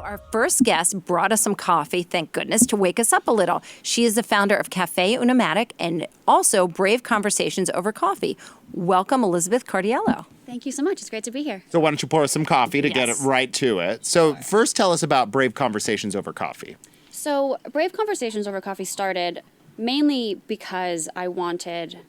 Our first guest brought us some coffee, thank goodness, to wake us up a little. She is the founder of Caffè Unimatic and also Brave Conversations Over Coffee. Welcome, Elisabeth Cardiello. Thank you so much. It's great to be here. So why don't you pour us some coffee to get it right to it. So first tell us about Brave Conversations Over Coffee. So Brave Conversations Over Coffee started mainly because I wanted,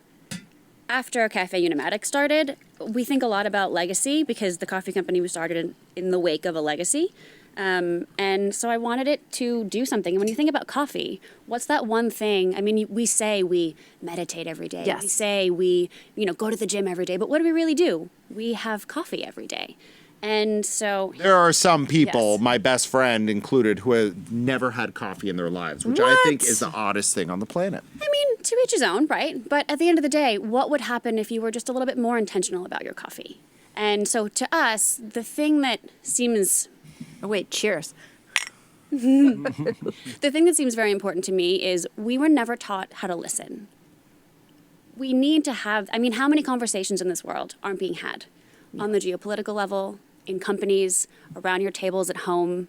after Caffè Unimatic started, we think a lot about legacy because the coffee company was started in the wake of a legacy. And so I wanted it to do something. And when you think about coffee, what's that one thing? I mean, we say we meditate every day. Yes. We say we, go to the gym every day. But what do we really do? We have coffee every day. And so There are some people, Yes. my best friend included, who have never had coffee in their lives, which I What? think is the oddest thing on the planet. I mean, to each his own, right? But at the end of the day, what would happen if you were just a little bit more intentional about your coffee? And so to us, the thing that seems... Oh, wait, cheers. The thing that seems very important to me is we were never taught how to listen. We need to have, how many conversations in this world aren't being had on the geopolitical level, in companies, around your tables at home?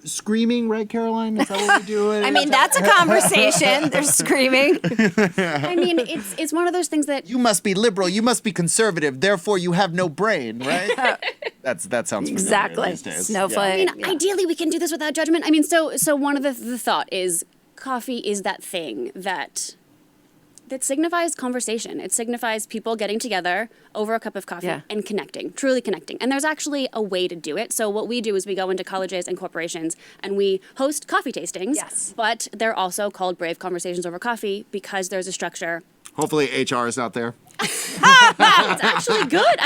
Screaming, right, Caroline? Is that what we do? I mean, that's a conversation. They're screaming. It's one of those things that... You must be liberal, you must be conservative, therefore you have no brain, right? That sounds familiar Exactly. these days. Snowflake. Ideally, we can do this without judgment. So one of the thought is coffee is that thing that signifies conversation. It signifies people getting together over a cup of coffee and connecting, truly connecting. And there's actually a way to do it. So what we do is we go into colleges and corporations and we host coffee tastings. Yes. But they're also called Brave Conversations Over Coffee because there's a structure. Hopefully HR is out there. It's actually good.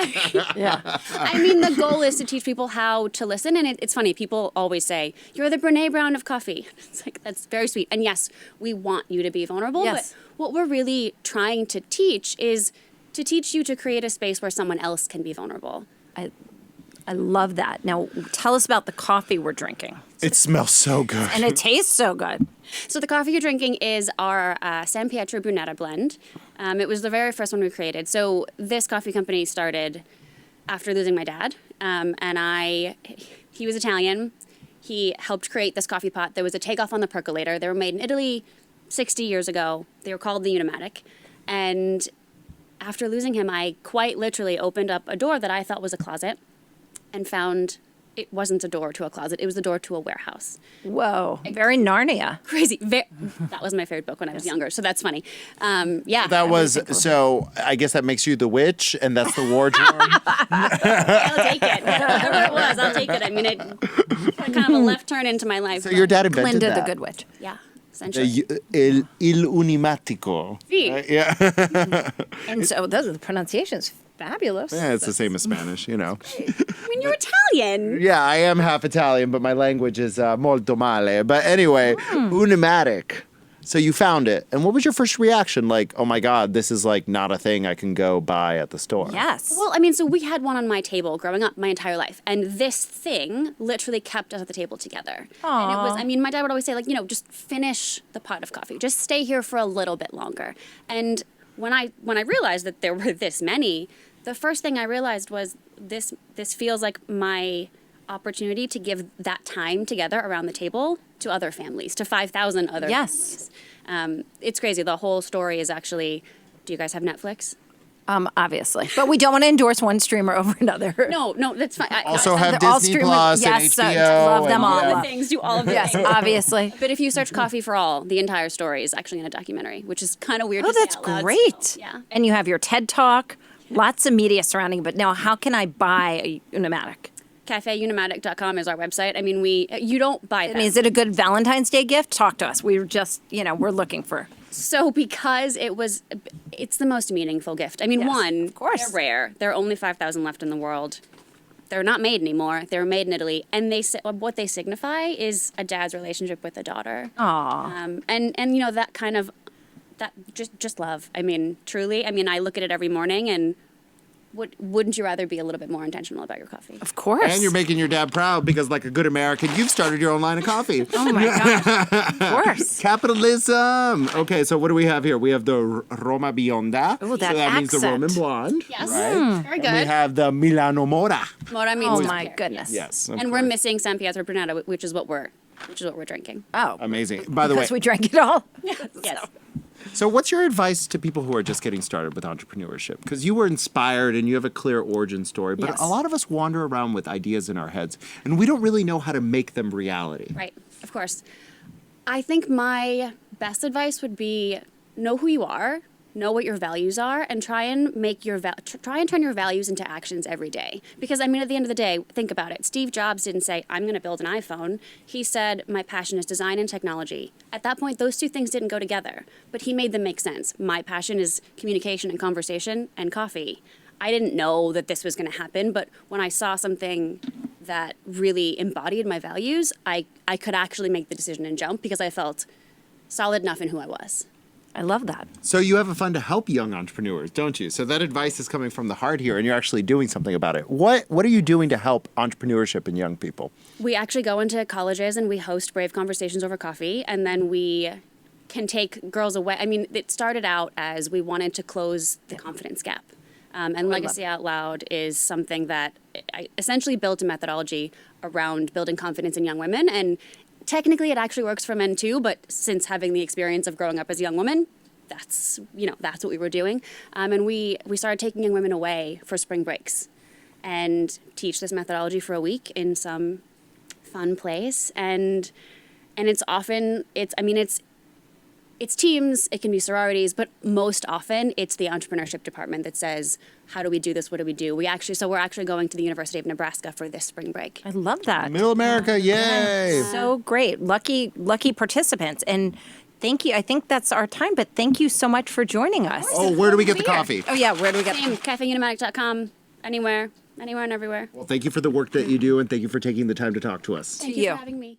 Yeah. The goal is to teach people how to listen. And it's funny, people always say, you're the Brene Brown of coffee. It's like, that's very sweet. And yes, we want you to be vulnerable. Yes. But what we're really trying to teach is to teach you to create a space where someone else can be vulnerable. I love that. Now, tell us about the coffee we're drinking. It smells so good. And it tastes so good. So the coffee you're drinking is our San Pietro Brunetta blend. It was the very first one we created. So this coffee company started after losing my dad. He was Italian. He helped create this coffee pot. There was a takeoff on the percolator. They were made in Italy 60 years ago. They were called the Unimatic. And after losing him, I quite literally opened up a door that I thought was a closet and found it wasn't a door to a closet. It was the door to a warehouse. Whoa. Very Narnia. Crazy. That was my favorite book when I was younger, so that's funny. That was, so I guess that makes you the witch, and that's the wardrobe. I'll take it. Whatever it was, I'll take it. It kind of a left turn into my life. So your dad invented Glinda that. the Good Witch. Yeah, essentially. Il Unimatico. Sí. Right? Yeah. And so the pronunciation's fabulous. Yeah, it's the same as Spanish, You're Italian. Yeah, I am half Italian, but my language is molto male. But anyway, Unimatic. So you found it. And what was your first reaction? Like, oh my God, this is like not a thing I can go buy at the store. Yes. Well, so we had one on my table growing up my entire life. And this thing literally kept us at the table together. Aww. And it was, my dad would always say, just finish the pot of coffee. Just stay here for a little bit longer. And when I realized that there were this many, the first thing I realized was this feels like my opportunity to give that time together around the table to other families, to 5,000 other families. It's crazy. The whole story is actually, do you guys have Netflix? Obviously. But we don't want to endorse one streamer over another. No, that's fine. Also have They're all Disney streaming- Plus yes, and HBO. love them and, all. all the Love. things, do all of the Yes, things. obviously. But if you search Coffee for All, the entire story is actually in a documentary, which is kind of weird Oh, to say that's out loud great. still. Yeah. And you have your TED Talk, lots of media surrounding. But now, how can I buy a Unimatic? CaffeUnimatic.com is our website. You don't buy them. Is it a good Valentine's Day gift? Talk to us. We were just, we're looking for. So because it's the most meaningful gift. One, of course. they're rare. There are only 5,000 left in the world. They're not made anymore. They were made in Italy. And what they signify is a dad's relationship with a daughter. Aww. And that kind of, that just love. Truly. I look at it every morning and wouldn't you rather be a little bit more intentional about your coffee? Of course. And you're making your dad proud because, like a good American, you've started your own line of coffee. Oh my gosh. Of course. Capitalism. Okay, so what do we have here? We have the Roma Bionda. Oh, that so that means the accent. Roman blonde. Yes. Right? Very And good. we have the Milano Mora. Mora means Oh dark my hair, goodness. Yes. of And we're course. missing San Pietro Brunetto, which is what we're drinking. Oh. Amazing. By the way, Because we drank it all. Yes. so what's your advice to people who are just getting started with entrepreneurship? Because you were inspired and you have a clear origin story, but Yes. a lot of us wander around with ideas in our heads and we don't really know how to make them reality. Right, of course. I think my best advice would be know who you are, know what your values are, and try and turn your values into actions every day. Because I mean, at the end of the day, think about it. Steve Jobs didn't say, "I'm going to build an iPhone." He said, "My passion is design and technology." At that point, those two things didn't go together, but he made them make sense. My passion is communication and conversation and coffee. I didn't know that this was going to happen, but when I saw something that really embodied my values, I could actually make the decision and jump because I felt solid enough in who I was. I love that. So you have a fund to help young entrepreneurs, don't you? So that advice is coming from the heart here, and you're actually doing something about it. What are you doing to help entrepreneurship in young people? We actually go into colleges and we host brave conversations over coffee, and then we can take girls away. I mean, it started out as we wanted to close the confidence gap. And Legacy Out Loud is something that I essentially built a methodology around building confidence in young women. And technically it actually works for men too, but since having the experience of growing up as a young woman, that's what we were doing. And we started taking young women away for spring breaks and teach this methodology for a week in some fun place. And it's teams, it can be sororities, but most often it's the entrepreneurship department that says, how do we do this? What do we do? We're actually going to the University of Nebraska for this spring break. I love that. Middle America, yay! So great. Lucky participants. And thank you. I think that's our time, but thank you so much for joining us. Oh, where do we get the coffee? Oh, yeah. Where do we get Same, caffeunimatic.com, anywhere and everywhere. Well, thank you for the work that you do, and thank you for taking the time to talk to us. Thank you. you for having me.